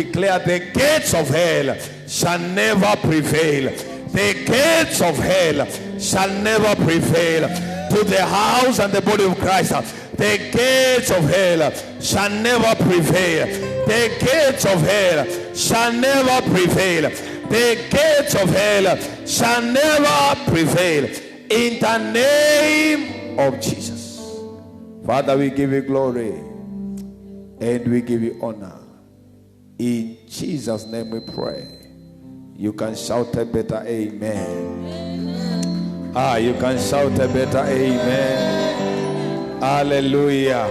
declare the gates of hell shall never prevail. The gates of hell shall never prevail. To the house and the body of Christ, the gates of hell shall never prevail. The gates of hell shall never prevail. The gates of hell shall never prevail. In the name of Jesus. Father, we give you glory and we give you honor. In Jesus' name we pray. You can shout a better amen. You can shout a better amen. Hallelujah.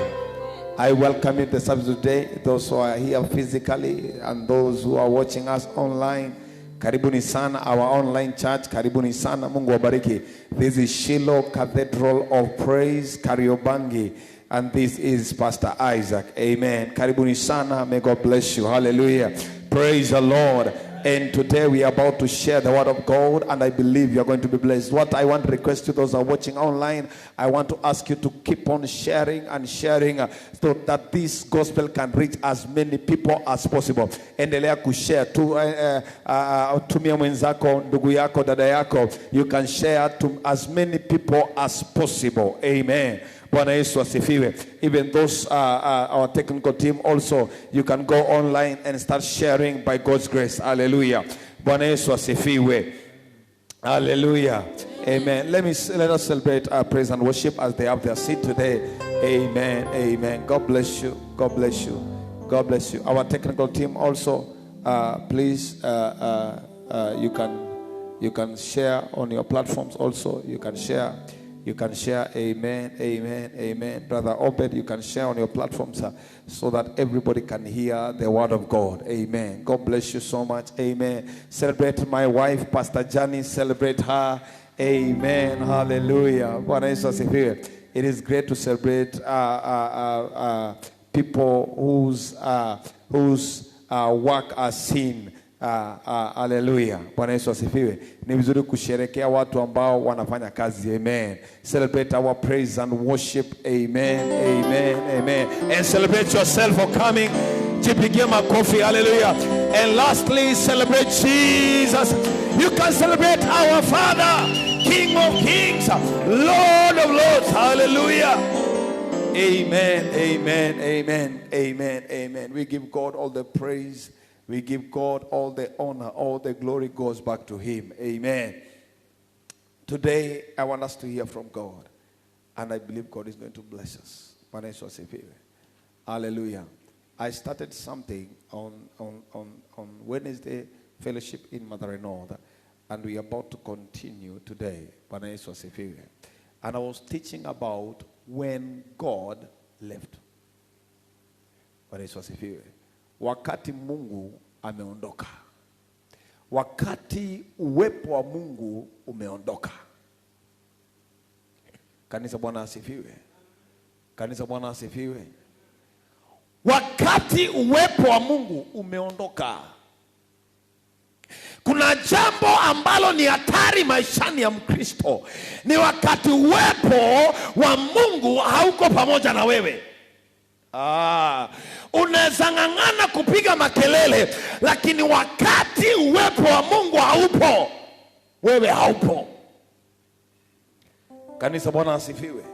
I welcome you to the service today, those who are here physically and those who are watching us online. Karibuni sana, our online church. Karibuni sana, Mungu wabariki. This is Shiloh Cathedral of Praise, Kariobangi. And this is Pastor Isaac. Amen. Karibuni sana. May God bless you. Hallelujah. Praise the Lord. And today we are about to share the word of God, and I believe you are going to be blessed. What I want to request to those who are watching online, I want to ask you to keep on sharing and sharing so that this gospel can reach as many people as possible. Endelea kushare tumia mwenzako, ndugu yako, dada yako. You can share to as many people as possible. Amen. Bwana Yesu asifiwe. Even those our technical team also, you can go online and start sharing by God's grace. Hallelujah. Bwana Yesu asifiwe. Hallelujah. Amen. Let us celebrate our praise and worship as they have their seat today. Amen. Amen. God bless you. God bless you. God bless you. Our technical team also, please, you can share on your platforms also. You can share. You can share. Amen, amen, amen. Brother Obed, you can share on your platforms so that everybody can hear the word of God. Amen. God bless you so much. Amen. Celebrate my wife, Pastor Jani. Celebrate her. Amen. Hallelujah. It is great to celebrate people whose work are seen. Hallelujah. Bwana Yesu asifiwe. Ni vizuri kusherehekea watu ambao wanafanya kazi. Amen. Celebrate our praise and worship. Amen. Amen. Amen. And celebrate yourself for coming. Jipigie makofi. Hallelujah. And lastly, celebrate Jesus. You can celebrate our Father, King of Kings, Lord of Lords. Hallelujah. Amen. Amen. Amen. Amen. Amen. We give God all the praise. We give God all the honor, all the glory goes back to Him. Amen. Today, I want us to hear from God. And I believe God is going to bless us. Hallelujah. I started something on Wednesday fellowship in Mathare North. And we are about to continue today. And I was teaching about when God left. Wakati Mungu ameondoka. Wakati uwepo wa Mungu umeondoka. Kanisa Bwana asifiwe. Kanisa Bwana asifiwe. Wakati uwepo wa Mungu umeondoka. Kuna jambo ambalo ni hatari maishani ya Mkristo. Ni wakati uwepo wa Mungu hauko pamoja na wewe. Unaweza ng'ang'ana kupiga makelele, lakini wakati uwepo wa Mungu haupo, wewe haupo. Kanisa Bwana asifiwe.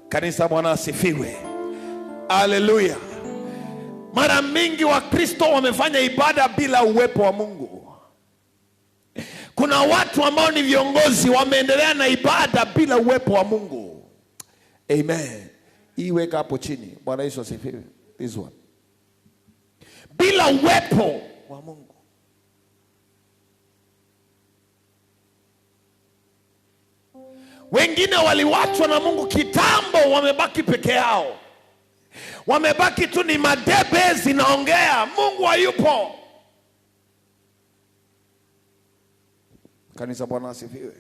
Kanisa Bwana asifiwe. Hallelujah. Mara mingi Wakristo wamefanya ibada bila uwepo wa Mungu. Kuna watu ambao ni viongozi wameendelea na ibada bila uwepo wa Mungu. Amen. Iweka hapo chini. Bwana Yesu asifiwe. This one. Bila uwepo wa Mungu. Wengine waliwachwa na Mungu kitambo, wamebaki peke yao. Wamebaki tu ni madebe zinaongea, Mungu hayupo. Kanisa Bwana asifiwe.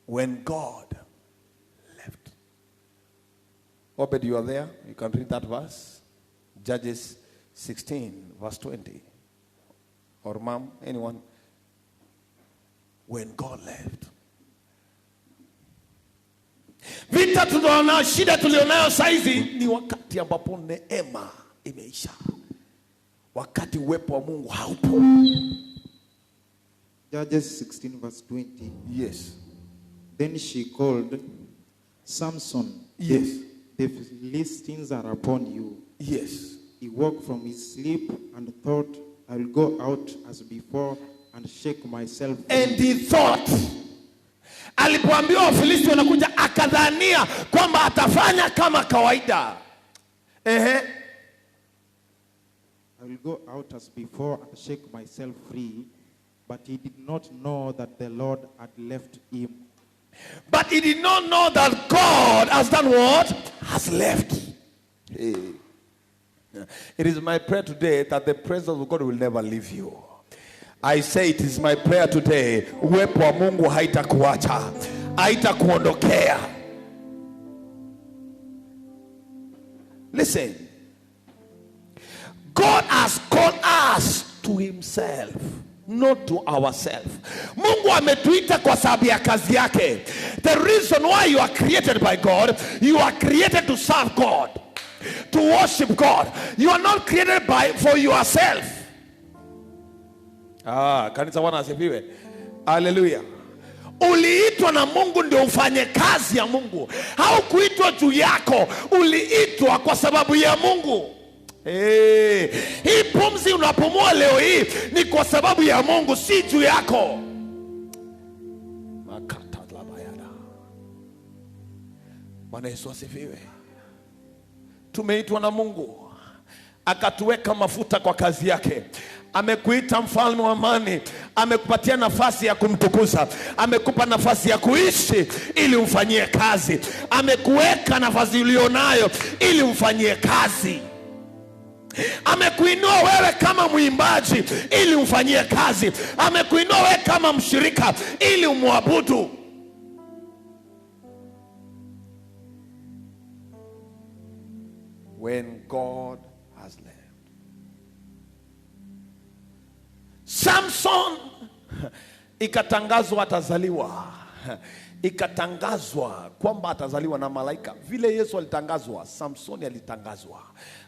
When God left. Obed, you are there? You can read that verse. Judges 16 verse 20. Or mom, anyone? When God left. Vita tulionayo, shida tulionayo saizi ni wakati ambapo neema imeisha. Wakati uwepo wa Mungu haupo. Judges 16 verse 20. Yes. Then she called, Samson, Yes. the Philistines are upon you. Yes. He woke from his sleep and thought, I will go out as before and shake myself. And he thought, alipoambiwa Wafilisti wanakuja, akadhania kwamba atafanya kama kawaida. I will go out as before and shake myself free. But he did not know that the Lord had left him. But he did not know that God has done what? Has left. Hey. It is my prayer today that the presence of God will never leave you. I say it is my prayer today. Uwepo wa Mungu haitakuacha, haitakuondokea. Listen. God has called us to himself, not to ourselves. Mungu ametuita kwa sababu ya kazi yake. The reason why you are created by God, you are created to serve God, to worship God. You are not created for yourself. Kanisa Bwana asifiwe. Hallelujah. Uliitwa na Mungu ndio ufanye kazi ya Mungu. Haukuitwa juu yako, uliitwa kwa sababu ya Mungu. Hii pumzi unapumua leo hii ni kwa sababu ya Mungu, si juu yako. Bwana Yesu asifiwe. Tumeitwa na Mungu akatuweka mafuta kwa kazi yake. Amekuita mfalme wa amani, amekupatia nafasi ya kumtukuza, amekupa nafasi ya kuishi ili umfanyie kazi, amekuweka nafasi ulionayo ili umfanyie kazi. Amekuinua wewe kama mwimbaji ili umfanyie kazi, amekuinua wewe kama mshirika ili umwabudu. When God has left, Samson ikatangazwa atazaliwa, ikatangazwa kwamba atazaliwa na malaika. Vile Yesu alitangazwa, Samsoni alitangazwa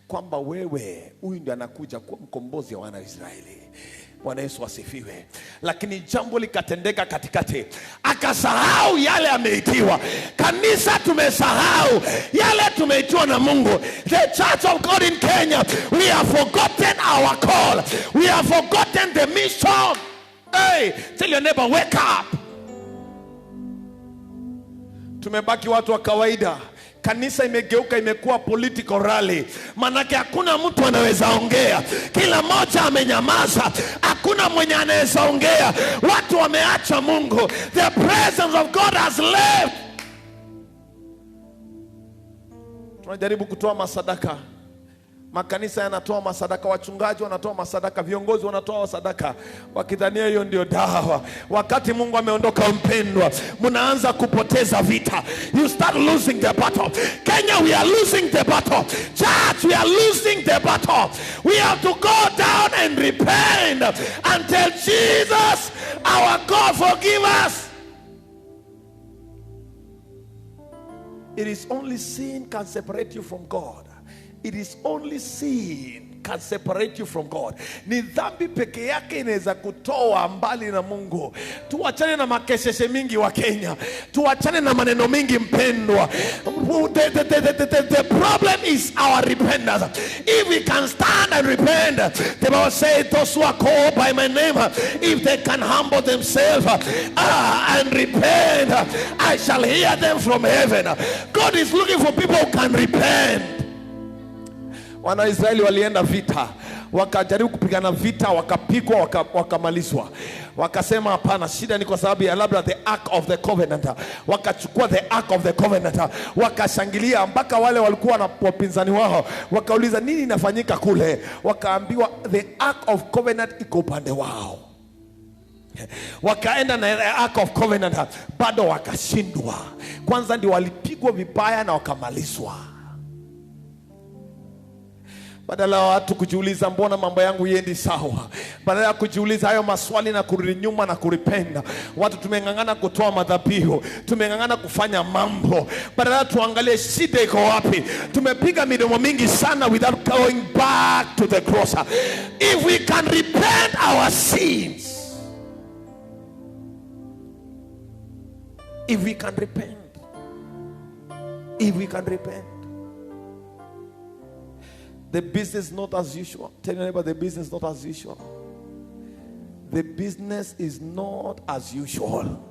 kwamba wewe, huyu ndiye anakuja kuwa mkombozi wa wana wa Israeli. Bwana Yesu asifiwe. Lakini jambo likatendeka katikati, akasahau yale ameitiwa. Kanisa tumesahau yale tumeitiwa na Mungu. The Church of God in Kenya, we have forgotten our call. We have forgotten the mission. Hey, tell your neighbor, wake up. Tumebaki watu wa kawaida. Kanisa imegeuka, imekuwa political rally. Manake hakuna mtu anaweza ongea, kila mmoja amenyamaza, hakuna mwenye anaweza ongea. Watu wameacha Mungu. The presence of God has left. Tunajaribu kutoa masadaka, makanisa yanatoa masadaka, wachungaji wanatoa masadaka, viongozi wanatoa masadaka, wakidhania hiyo ndio dawa. Wakati Mungu ameondoka, mpendwa, mnaanza kupoteza vita. You start losing the battle. Kenya, we are losing the battle. Church, we are losing the battle. We have to go down and repent and tell Jesus, our God, forgive us. It is only sin can separate you from God. It is only sin can separate you from God. Ni dhambi peke yake inaweza kutoa mbali na Mungu. Tuachane na makesheshe mingi wa Kenya. Tuachane na maneno mingi, mpendwa. The problem is our repentance. If we can stand and repent, the Bible says, those who are called by my name, if they can humble themselves and repent, I shall hear them from heaven. God is looking for people who can repent. Wana Israeli walienda vita, wakajaribu kupigana vita, wakapigwa, wakamalizwa. Wakasema hapana, shida ni kwa sababu ya labda the Ark of the Covenant. Wakachukua the Ark of the Covenant, wakashangilia mpaka wale walikuwa na wapinzani wao wakauliza nini inafanyika kule. Wakaambiwa the Ark of Covenant iko upande wao. Wakaenda na the Ark of Covenant, bado wakashindwa. Kwanza ndio walipigwa vibaya na wakamalizwa. Badala ya watu kujiuliza mbona mambo yangu yendi sawa, badala ya kujiuliza hayo maswali na kurudi nyuma na kuripenda, watu tumengangana kutoa madhabihu, tumengangana kufanya mambo, badala tuangalie shida iko wapi. Tumepiga midomo mingi sana without going back to the cross. If we can repent our sins, if we can repent, the business not as usual. Tell your neighbor, the business not as usual. The business is not as usual.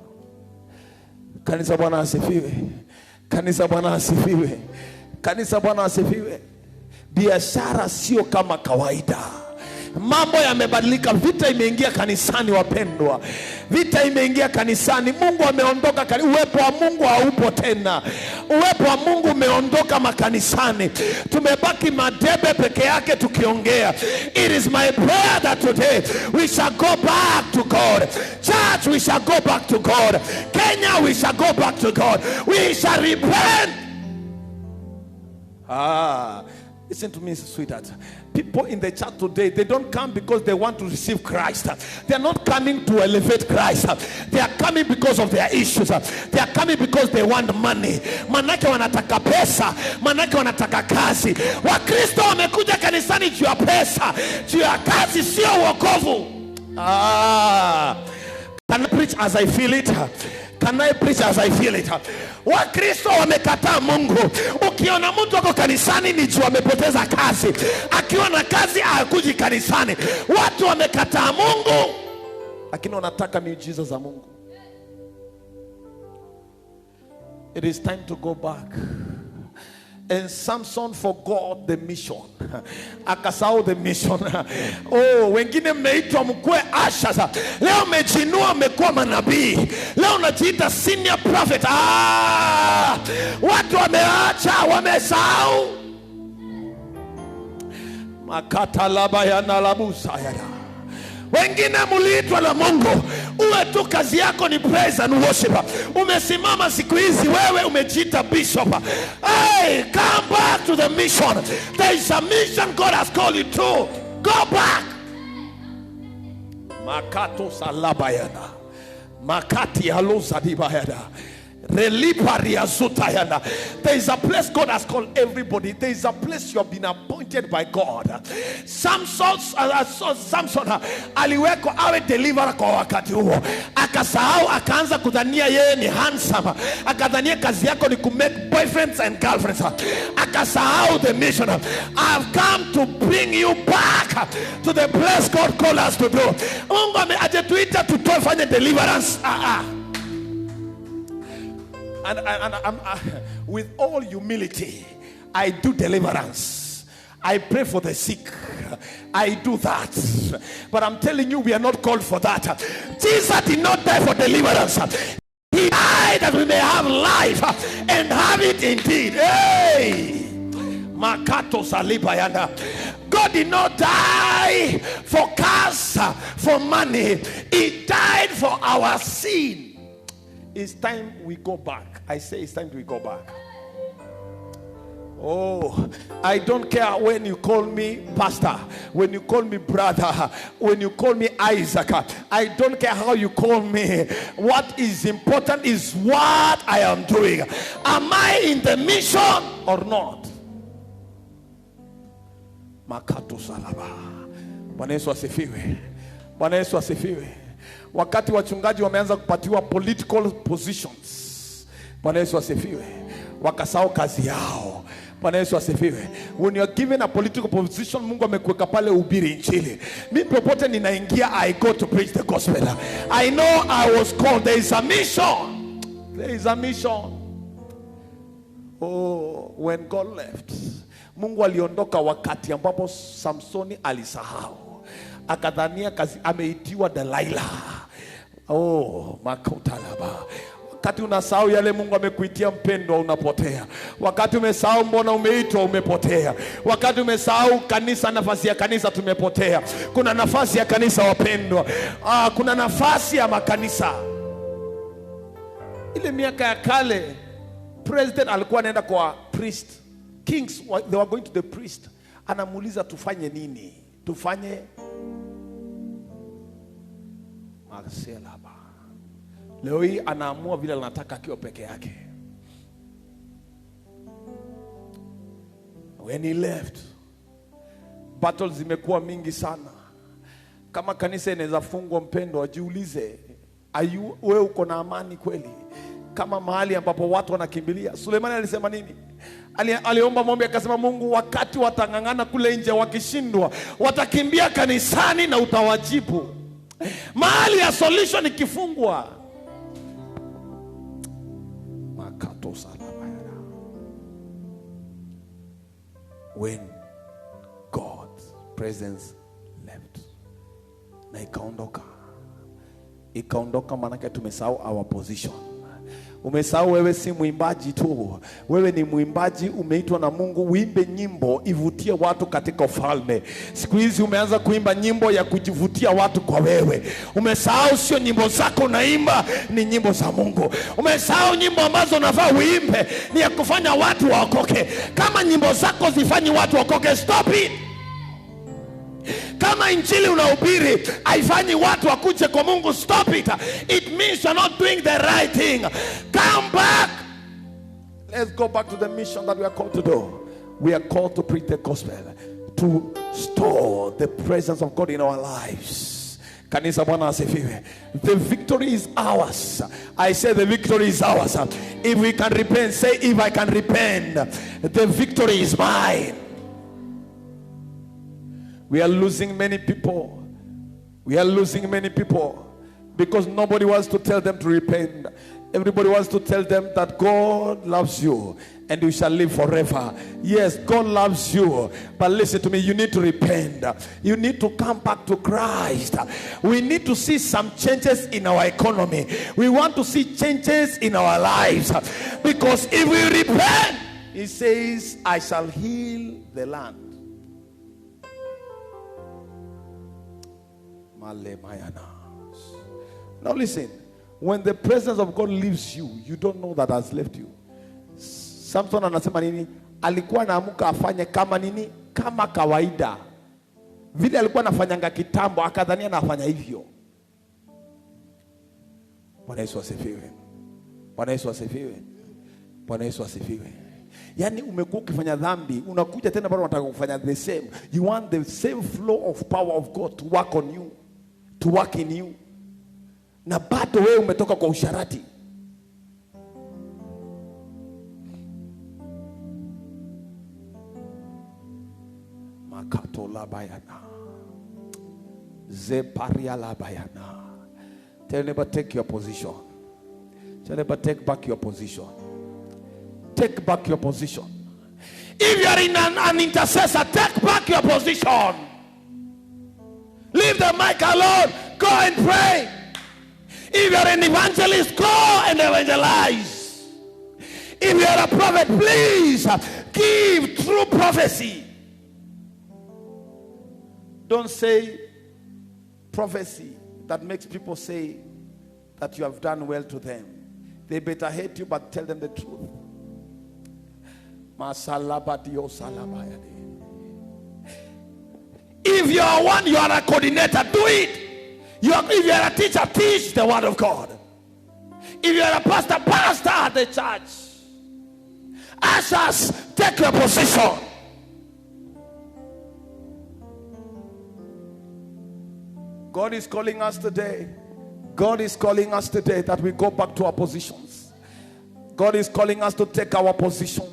Kanisa Bwana asifiwe. Kanisa Bwana asifiwe. Kanisa Bwana asifiwe. Biashara sio kama kawaida. Mambo yamebadilika, vita imeingia kanisani wapendwa. Vita imeingia kanisani, Mungu ameondoka, uwepo wa Mungu haupo tena. Uwepo wa Mungu umeondoka makanisani. Tumebaki madebe peke yake tukiongea. It is my prayer that today we shall go back to God. Church, we shall go back to God. Kenya, we shall go back to God. We shall repent. Listen to me, sweetheart. People in the church today, they don't come because they want to receive Christ. They are not coming to elevate Christ. They are coming because of their issues. They are coming because they want money. Manake wanataka pesa, manake wanataka kazi. Wakristo wamekuja kanisani juu ya pesa, juu ya kazi, sio wokovu. Can I preach as I feel it? Can I preach as I feel it? Wakristo wamekataa Mungu. Ukiona mtu wako kanisani ni juu amepoteza kazi. Akiwa na kazi hakuji kanisani. Watu wamekataa Mungu, lakini wanataka miujiza za Mungu. It is time to go back. And Samson forgot the mission. Akasahau the mission. Oh, wengine mmeitwa mkue ashas. Leo mejinua mmekuwa manabii. Leo unajiita senior prophet. Watu wameacha, wamesahau. Makata laba ya nalabusa ya. Wengine muliitwa na Mungu, uwe tu kazi yako ni praise and worship. Umesimama siku hizi wewe umejiita bishop. Hey, come back to the mission. There is a mission God has called you to. Go back. Makato salabayana. Makati halusa dibayana. There is a place God has called everybody. There is a place you have been appointed by God. Samson aliweko awe deliverer kwa wakati huo. Akasahau, akaanza kudhania yeye ni handsome. Akadhania kazi yako ni kumake boyfriends and girlfriends. Akasahau the mission. I have come to bring you back to the place God called us to do. Mungu ametuita tutofanye deliverance. And with all humility, I do deliverance. I pray for the sick. I do that. But I'm telling you, we are not called for that. Jesus did not die for deliverance. He died that we may have life and have it indeed. Hey! Makato salibayana. God did not die for cars, for money. He died for our sin. It's time we go back. I say it's time we go back. Oh, I don't care when you call me pastor, when you call me brother, when you call me Isaac. I don't care how you call me. What is important is what I am doing. Am I in the mission or not? Makato salaba. Bwana Yesu asifiwe. Bwana Yesu asifiwe. Wakati wachungaji wameanza kupatiwa political positions, Bwana Yesu asifiwe, wakasahau kazi yao. Bwana Yesu asifiwe. When you are given a political position, Mungu amekuweka pale ubiri injili. Mimi popote ninaingia, I go to preach the gospel. I know I was called. There is a mission. There is a mission. Oh, when God left, Mungu aliondoka wakati ambapo Samsoni alisahau. Akadhania kazi ameitiwa Delilah. Oh, makotalaba. Wakati unasahau yale Mungu amekuitia mpendwa, unapotea. Wakati umesahau mbona umeitwa, umepotea. Wakati umesahau kanisa, nafasi ya kanisa, tumepotea. Kuna nafasi ya kanisa wapendwa. Kuna nafasi ya makanisa. Ile miaka ya kale, president alikuwa anaenda kwa priest. Kings, they were going to the priest. anamuuliza tufanye nini? Tufanye Marcelaba. Leo hii anaamua vile anataka akiwa peke yake. When he left, battles zimekuwa mingi sana. Kama kanisa inaweza fungwa, mpendo, ajiulize, wewe uko na amani kweli? Kama mahali ambapo watu wanakimbilia. Sulemani alisema nini? Aliomba maombi akasema, Mungu, wakati watangangana kule nje wakishindwa, watakimbia kanisani na utawajibu. Mahali ya solution ikifungwa. Makato salama. When God's presence left, na ikaondoka, manake tumesahau our position. Umesahau wewe si muimbaji tu. Wewe ni muimbaji, umeitwa na Mungu uimbe nyimbo ivutie watu katika ufalme. Siku hizi umeanza kuimba nyimbo ya kujivutia watu kwa wewe. Umesahau sio nyimbo zako unaimba, ni nyimbo za Mungu. Umesahau nyimbo ambazo unafaa uimbe ni ya kufanya watu waokoke. Kama nyimbo zako zifanyi watu waokoke, stop it. Kama injili unahubiri haifanyi watu wakuje kwa Mungu, stop it. It means you're not doing the right thing. Come back. Let's go back to the mission that we are called to do. We are called to preach the gospel, to store the presence of God in our lives. Kanisa, Bwana asifiwe. The victory is ours. I say the victory is ours. If we can repent, say, if I can repent, the victory is mine. We are losing many people. We are losing many people because nobody wants to tell them to repent. Everybody wants to tell them that God loves you and you shall live forever. Yes, God loves you, but listen to me, you need to repent. You need to come back to Christ. We need to see some changes in our economy. We want to see changes in our lives, because if we repent, He says, I shall heal the land. Now listen, when the presence of God leaves you, you don't know that has left you. Samson anasema nini? Alikuwa anaamuka afanye kama nini? Kama kawaida. Vile alikuwa anafanyanga kitambo, akadhania anafanya hivyo. Bwana Yesu asifiwe. Bwana Yesu asifiwe. Bwana Yesu asifiwe. Yani umekuwa ukifanya dhambi, unakuja tena bado unataka kufanya the same. You want the same flow of power of God to work on you, to work in you. Na bado wewe umetoka kwa usharati. Makato la bayana. Zeparia la bayana. Tell neighbor, take your position. Tell neighbor, take back your position. Take back your position. If you are in an intercessor, take back your position. Leave the mic alone. Go and pray. If you are an evangelist, go and evangelize. If you are a prophet, please give true prophecy. Don't say prophecy that makes people say that you have done well to them. They better hate you, but tell them the truth. If you are one, you are a coordinator, do it. If you are a teacher, teach the word of God. If you are a pastor, pastor at the church. Ushers, take your position. God is calling us today. God is calling us today that we go back to our positions. God is calling us to take our position.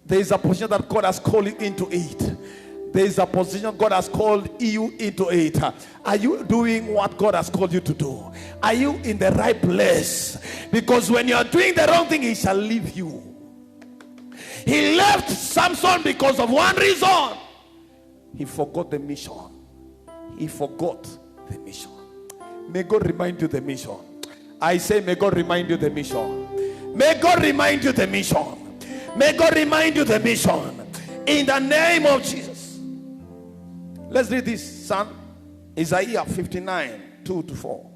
There is a position that God has called you into it. There is a position God has called you into it. Are you doing what God has called you to do? Are you in the right place? Because when you are doing the wrong thing, He shall leave you. He left Samson because of one reason. He forgot the mission. He forgot the mission. May God remind you the mission. I say, may God remind you the mission. May God remind you the mission. May God remind you the mission. In the name of Jesus. Let's read this, son. Isaiah 59, 2-4.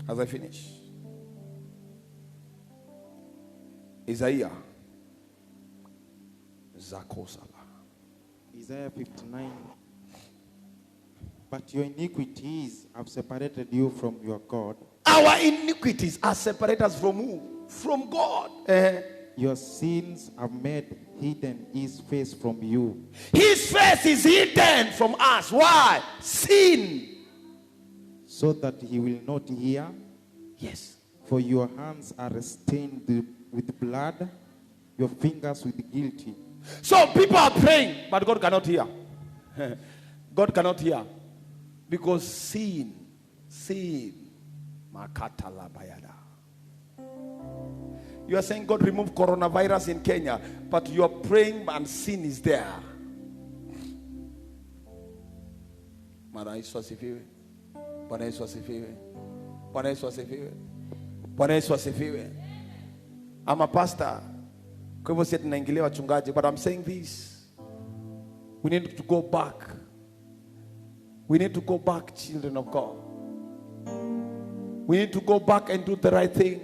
As I finish. Isaiah. Zakosala. Isaiah 59. But your iniquities have separated you from your God. Our iniquities are separated us from who? From God. Your sins have made hidden his face from you. His face is hidden from us. Why? Sin. So that he will not hear. Yes. For your hands are stained with blood, your fingers with guilty. So people are praying, but God cannot hear. God cannot hear. Because sin. Makatala bayada. You are saying God remove coronavirus in Kenya, but you are praying and sin is there. Bwana Yesu asifiwe. Bwana Yesu asifiwe. Bwana Yesu asifiwe. Bwana Yesu asifiwe. I'm a pastor. Kwa hivyo sisi tunaingilia wachungaji, but I'm saying this. We need to go back. We need to go back, children of God. We need to go back and do the right thing.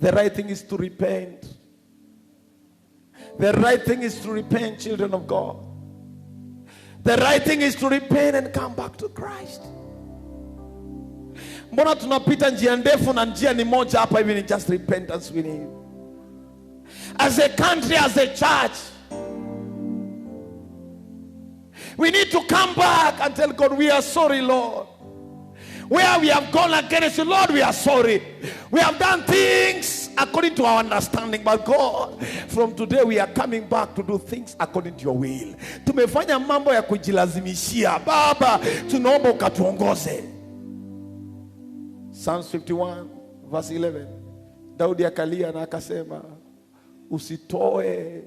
The right thing is to repent. The right thing is to repent, children of God. The right thing is to repent and come back to Christ. Mbona tunapita njia ndefu na njia ni moja hapa hivi, ni just repentance we need. As a country, as a church, we need to come back and tell God, we are sorry, Lord. Where we have gone against you, Lord, we are sorry. We have done things according to our understanding, but God, from today we are coming back to do things according to your will. Tumefanya mambo ya kujilazimishia. Baba, tunaomba ukatuongoze. Psalms 51 verse 11. Daudi akalia na akasema, usitoe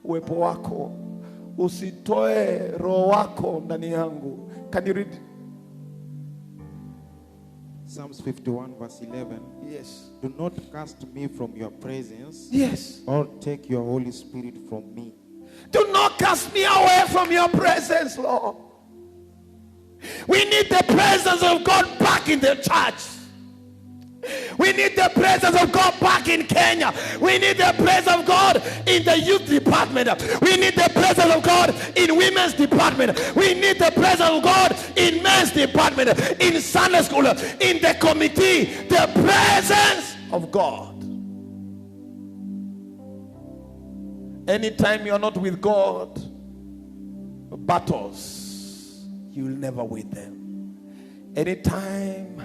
uwepo wako, usitoe roho wako ndani yangu. Can you read? Psalms 51 verse 11. Yes. Do not cast me from your presence. Yes. Or take your Holy Spirit from me. Do not cast me away from your presence, Lord. We need the presence of God back in the church. We need the presence of God back in Kenya. We need the presence of God in the youth department. We need the presence of God in women's department. We need the presence of God in men's department, in Sunday school, in the committee. The presence of God. Anytime you are not with God, battles, you will never win them. Anytime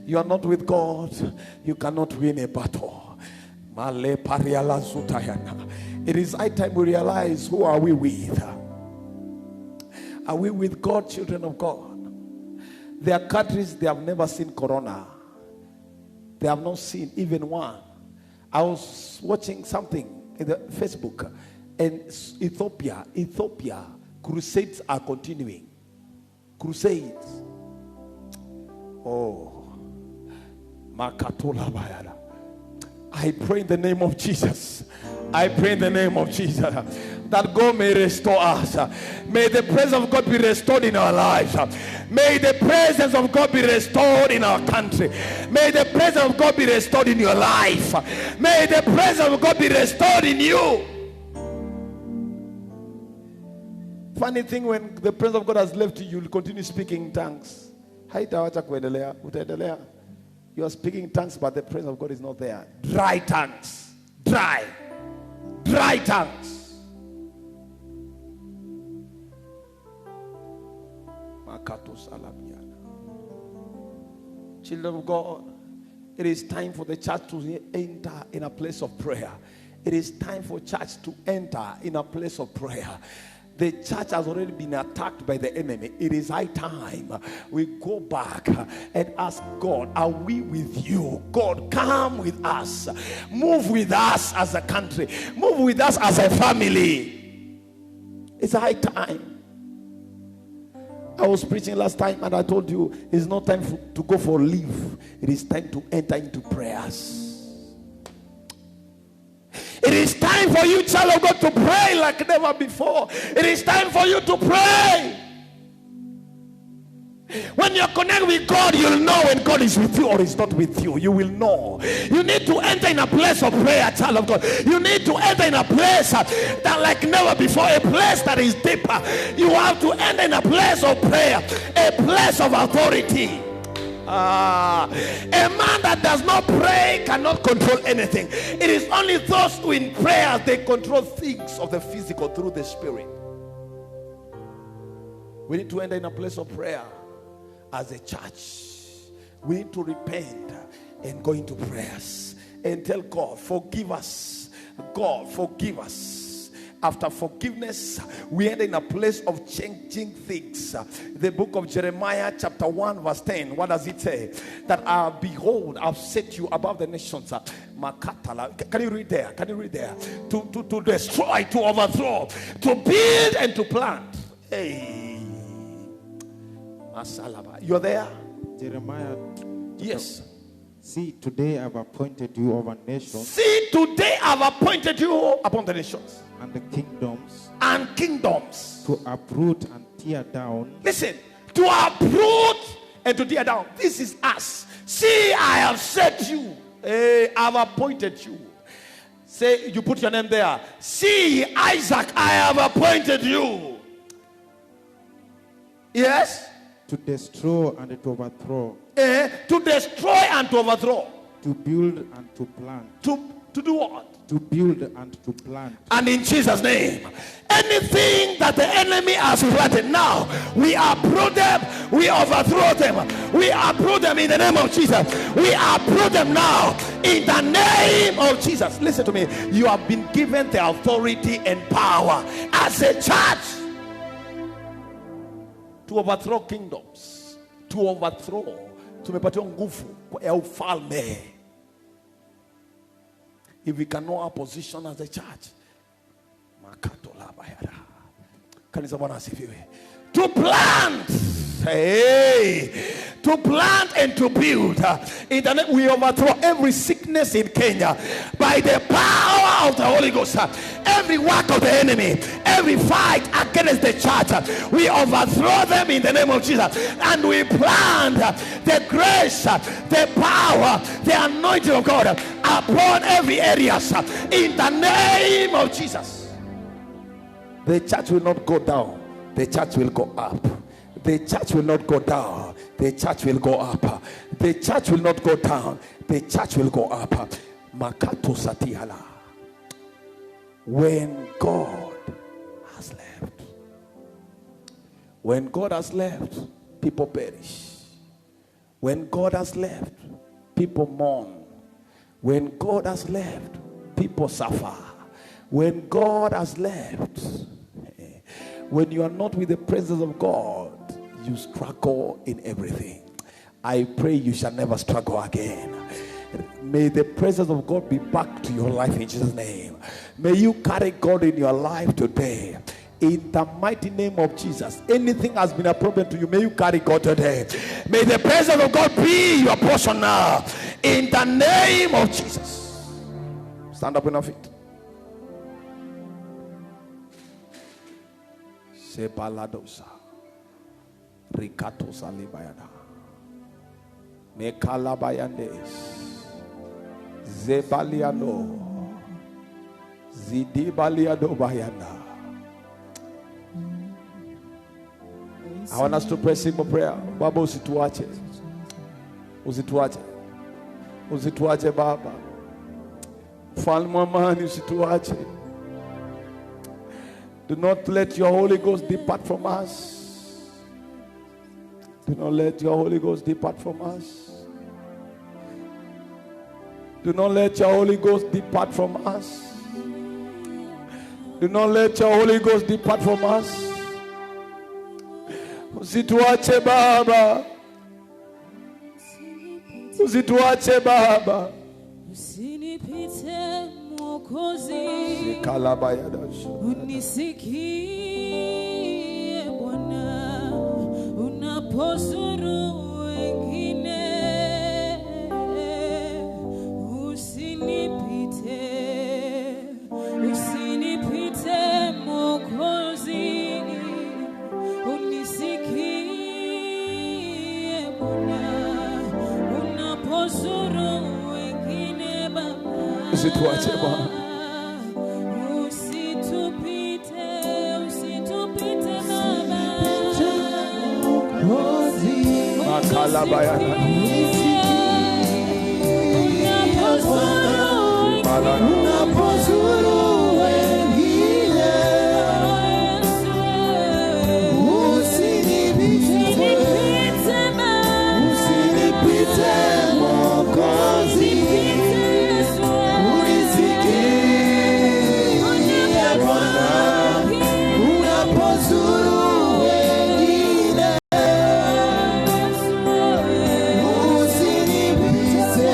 you are not with God, you cannot win a battle. It is high time we realize, who are we with? Are we with God, children of God? There are countries, they have never seen corona. They have not seen even one. I was watching something in the Facebook, and Ethiopia, crusades are continuing. Crusades. Oh, Makatola Bayada. I pray in the name of Jesus. I pray in the name of Jesus that God may restore us. May the presence of God be restored in our lives. May the presence of God be restored in our country. May the presence of God be restored in your life. May the presence of God be restored in you. Funny thing, when the presence of God has left you, you will continue speaking in tongues. Haitawacha kuendelea, utaendelea. You are speaking in tongues, but the presence of God is not there. Dry tongues. Dry tongues. Children of God, it is time for the church to enter in a place of prayer. It is time for church to enter in a place of prayer. The church has already been attacked by the enemy. It is high time we go back and ask God, are we with you? God, come with us. Move with us as a country. Move with us as a family. It's high time. I was preaching last time and I told you, it's not time to go for leave. It is time to enter into prayers. It is time for you, child of God, to pray like never before. It is time for you to pray. When you connect with God, you'll know when God is with you or is not with you. You will know. You need to enter in a place of prayer, child of God. You need to enter in a place that like never before, a place that is deeper. You have to enter in a place of prayer, a place of authority. A man that does not pray cannot control anything. It is only those who in prayer they control things of the physical through the spirit. We need to enter in a place of prayer as a church. We need to repent and go into prayers and tell God, forgive us. God, forgive us. After forgiveness, we enter in a place of changing things. The book of Jeremiah chapter 1 verse 10, what does it say? That behold, I've set you above the nations. Can you read there? Can you read there? To destroy, to overthrow, to build and to plant. Hey, you're there? Jeremiah. Yes. See, today I've appointed you over nations. See, today I've appointed you upon the nations. And the kingdoms. And kingdoms. To uproot and tear down. Listen, to uproot and to tear down. This is us. See, I have set you. I've appointed you. Say, you put your name there. See, Isaac, I have appointed you. Yes? To destroy and to overthrow. To destroy and to overthrow. To build and to plant. To do what? To build and to plant. And in Jesus' name, anything that the enemy has planted now, we uproot them, we overthrow them, we uproot them in the name of Jesus. We uproot them now in the name of Jesus. Listen to me. You have been given the authority and power as a church to overthrow kingdoms, to overthrow, tumepatiwa nguvu ya ufalme. If we can know our position as a church, to plant, to plant and to build. We overthrow every sickness in Kenya by the power of the Holy Ghost. Every work of the enemy, every fight against the church, we overthrow them in the name of Jesus, and we plant the grace, the power, the anointing of God upon every area in the name of Jesus. The church will not go down, the church will go up. The church will not go down, the church will go up. The church will not go down, the church will go up. Makato Satihala. When God has left, when God has left, people perish. When God has left, people mourn. When God has left, people suffer. When God has left, when you are not with the presence of God, you struggle in everything. I pray you shall never struggle again. May the presence of God be back to your life in Jesus' name. May you carry God in your life today. In the mighty name of Jesus. Anything has been a problem to you, may you carry God today. May the presence of God be your portion now. In the name of Jesus. Stand up on your feet. Sepaladosa. Rikato Salibayada. Mekalabayandes. Zebaliano. Zidibaliado Bayana. I want us to pray simple prayer. Baba usituache. Usituache. Usituache Baba. Mfalme wa amani usituache. Do not let your Holy Ghost depart from us. Do not let your Holy Ghost depart from us. Do not let your Holy Ghost depart from us. Do not let your Holy Ghost depart from us. Usituache Baba. Usituache Baba. Usinipite Mwokozi. Unisikie Bwana unapozuru wengine. Usinipite Mwokozi. Unisikie usituache Bwana. Usitupite, usitupite Baba. Makala bayana. Unapozuru wengine, usinipite Mwokozi, unisikie Bwana. Unapozuru wengine, usinipite.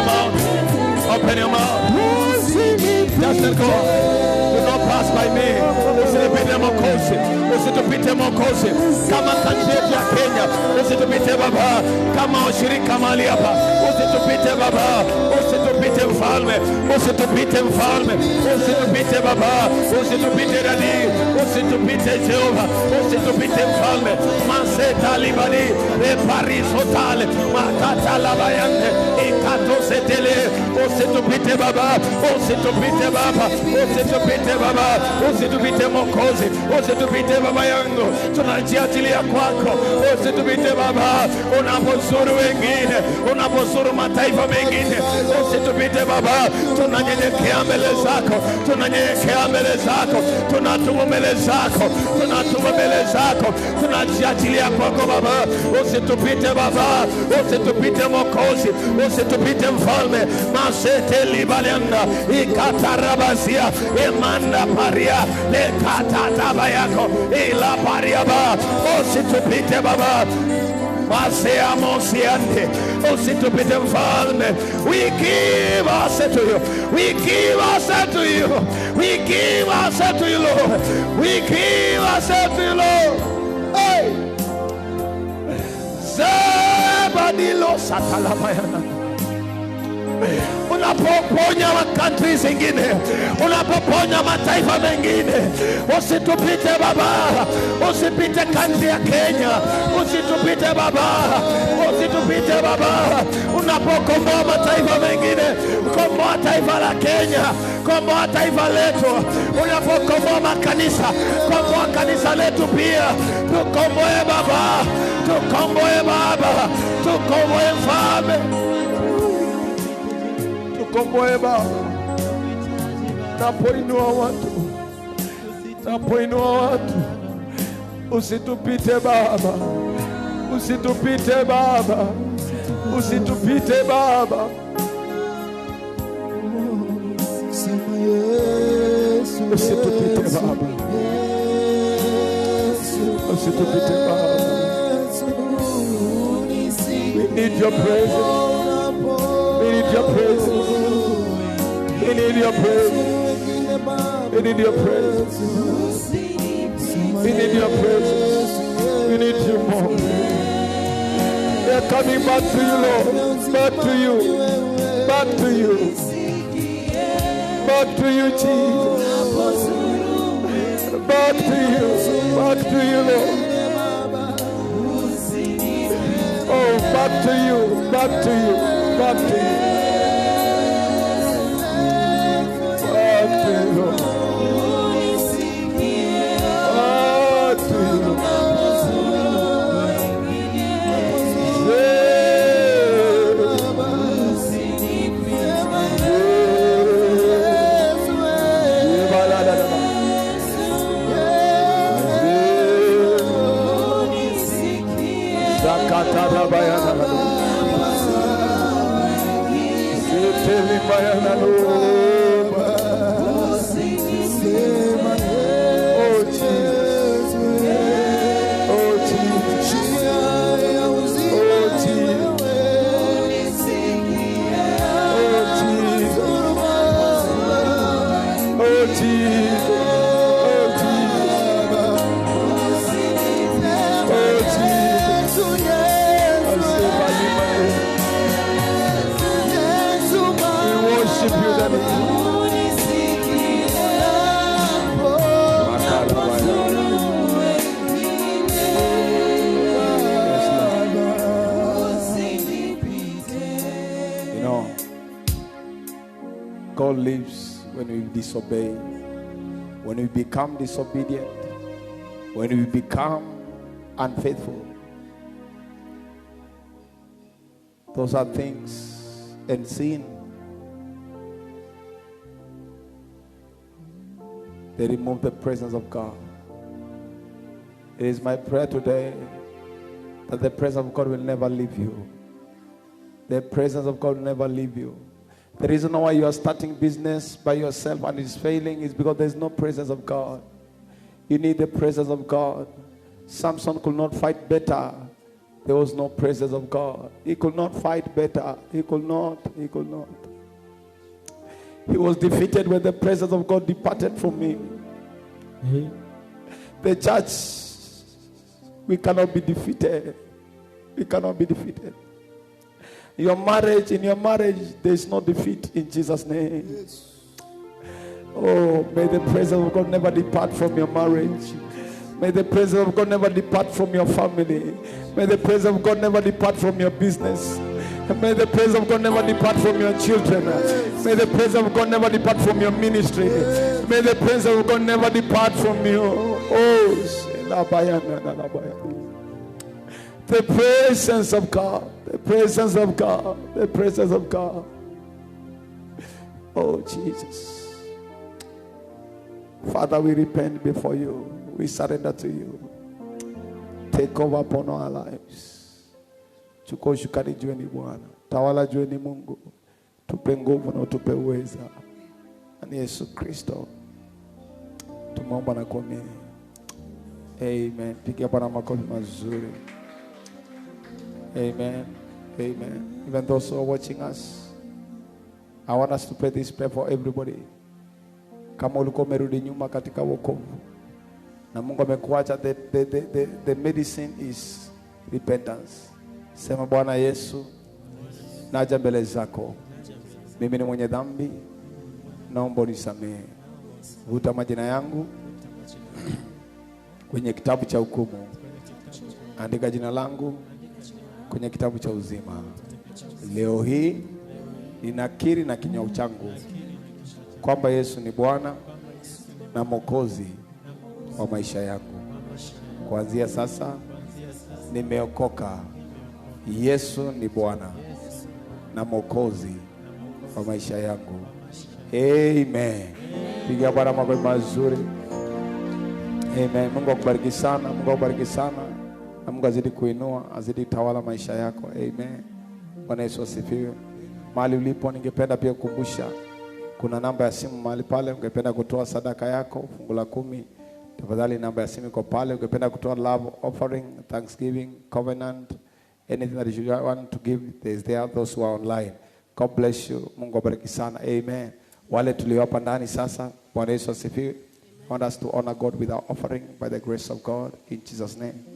Open your mouth. Just let go. Do not pass by me. Usitupite Mwokozi. Usitupite Mwokozi. Kama country yetu ya Kenya, usitupite Baba. Kama ushirika mahali hapa, usitupite Baba. Usitupite mfalme. Usitupite mfalme. Usitupite Baba. Usitupite Dadi. Usitupite Jehova. Usitupite mfalme. Maseta libani. Parisotale. Makata labayante. Ikato setele. Usitupite Baba. Usitupite Baba. Usitupite Baba. Usitupite Mwokozi. Usitupite Baba yangu. Tunajiachilia kwako. Usitupite Baba. Unapozuru wengine, unapozuru mataifa mengine, usitupite Baba. Tunanyenyekea mbele zako. Tunanyenyekea mbele zako. Tunatubu mbele zako. Tunatubu mbele zako. Tunajiachilia kwako Baba. Usitupite Baba. Usitupite Mwokozi. Usitupite mfalme. Masete libalianda. Ikatarabazia. Emanda paria. Lekatata yako. Ila pariaba. Usitupite Baba. Masiante. Usitupite mfalme. We give ourselves to you. We give ourselves to you. We give ourselves to you, Lord. We give ourselves to you, Lord. Hey. Zabadilo satalabayana. Unapoponya countries zingine, unapoponya mataifa mengine, usitupite Baba. Usipite country ya Kenya, usitupite Baba. Usitupite Baba. Unapokomboa mataifa mengine, komboa taifa la Kenya, komboa taifa letu. Unapokomboa makanisa, komboa kanisa letu pia. Tukomboe Baba, tukomboe Baba, tukomboe mfalme. Tukomboe Baba. Napoinua watu, napoinua watu, usitupite Baba. Usitupite Baba. Usitupite Baba. Usitupite Baba. Usitupite Baba. your presence. We need your presence. We need your presence. We need your presence. We need your presence. We need you more. We are coming back to you, Lord. Back to you. Back to you. Back to you, Jesus. Back to you. Back to you, Lord. Oh, back to you. Back to you. Back to you. Back to you, Lord. Back to you. God lives when we disobey, when we become disobedient, when we become unfaithful. Those are things and sin. They remove the presence of God. It is my prayer today that the presence of God will never leave you. The presence of God will never leave you. The reason why you are starting business by yourself and it's failing is because there is no presence of God. You need the presence of God. Samson could not fight better. There was no presence of God. He could not fight better. He could not. He was defeated when the presence of God departed from him. The church, we cannot be defeated. We cannot be defeated. In your marriage, there is no defeat in Jesus' name. Yes. Oh, may the presence of God never depart from your marriage. May the presence of God never depart from your family. May the presence of God never depart from your business. May the presence of God never depart from your children. May the presence of God never depart from your ministry. May the presence of God never depart from you. Oh, the presence of God. The presence of God. The presence of God. Oh, Jesus. Father, we repent before you. We surrender to you. Take over upon our lives. Chukua ushukani jueni Bwana. Tawala jueni Mungu. Tupe nguvu na utupe uweza. Ani Yesu Kristo. Tumeomba na kuamini. Amen. Pigia Bwana makofi mazuri. Amen. Amen. Even those who are watching us, I want us to pray this prayer for everybody. Kama ulikuwa umerudi nyuma katika wokovu na Mungu amekuacha, the medicine is repentance. Sema, Bwana Yesu, naja mbele zako. Mimi ni mwenye dhambi, naomba unisamehe. Vuta majina yangu kwenye kitabu cha hukumu. Andika jina langu kwenye kitabu cha uzima. Leo hii ninakiri na kinywa changu kwamba Yesu ni Bwana na Mwokozi wa maisha yangu. Kuanzia sasa nimeokoka. Yesu ni Bwana na Mwokozi wa maisha yangu. Amen. Piga Bwana makofi mazuri. Amen. Mungu akubariki sana. Mungu akubariki sana. Na Mungu azidi kuinua, azidi tawala maisha yako. Amen. Bwana Yesu asifiwe. Mahali ulipo, ningependa pia kukumbusha kuna namba ya simu mahali pale. Ungependa kutoa sadaka yako, fungu la 10, tafadhali namba ya simu iko pale. Ungependa kutoa love offering, thanksgiving, covenant, Anything that you want to give, there's there those who are online. God bless you. Mungu abariki sana. Amen. Wale tulioapa ndani sasa, Bwana Yesu asifiwe. I want us to honor God with our offering by the grace of God in Jesus' name.